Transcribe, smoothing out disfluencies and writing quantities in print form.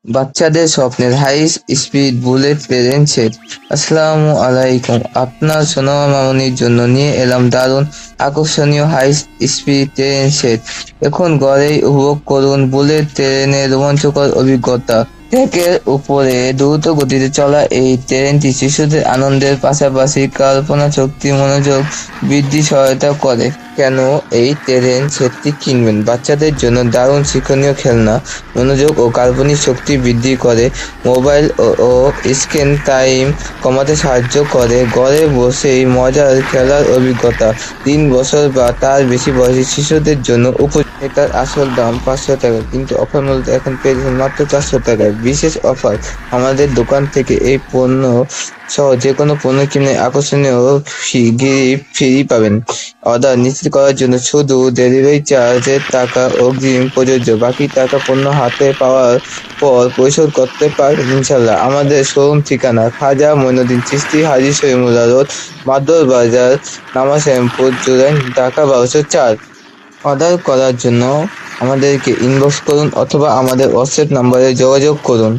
বাচ্চাদের স্বপ্নের high speed bullet train set. আসসালামু আলাইকুম, আপনার সোনামা মামুনির জন্য নিয়ে এলাম দারুণ আকর্ষণীয় হাই স্পিড ট্রেন সেট। এখন ঘরেই উপভোগ করুন বুলেট ট্রেনের রোমাঞ্চকর অভিজ্ঞতা। ট্র্যাকের উপরে দ্রুত গতিতে চলা এই ট্রেনটি শিশুদের আনন্দের পাশাপাশি কল্পনা শক্তি মনোযোগ বৃদ্ধি সহায়তা করে। কেন এই ট্রেন সেটটি কিনবেন? বাচ্চাদের জন্য দারুণ শিক্ষণীয় খেলনা, মনোযোগ ও কাল্পনিক শক্তি বৃদ্ধি করে, মোবাইল ও স্ক্রিন টাইম কমাতে সাহায্য করে, ঘরে বসেই মজার খেলার অভিজ্ঞতা, 3 বছর বা তার বেশি বয়সী শিশুদের জন্য এটার আসল দাম 500 টাকা, কিন্তু অফার মূল্য এখন পেয়ে যাচ্ছেন মাত্র 400 টাকায়। বিশেষ অফার, আমাদের দোকান থেকে এই পণ্য সহ যে কোনো পণ্য কিনে আকর্ষণীয় গিফট ফ্রি পাবেন। অর্ডার নিশ্চিত করার জন্য শুধু ডেলিভারি চার্জের টাকা অগ্রিম প্রযোজ্য, বাকি টাকা পণ্য হাতে পাওয়ার পর পরিশোধ করতে পারবেন ইনশাল্লাহ। আমাদের শোরুম ঠিকানা খাজা মঈনুদ্দিন চিশতি, হাজী শরীফুল্লাহ রোড, মাদুর বাজার, নামাশ্যামপুর, জুরাইন, ঢাকা 1204। অর্ডার করার জন্য আমাদেরকে ইনবক্স করুন অথবা আমাদের হোয়াটসঅ্যাপ নাম্বারে যোগাযোগ করুন।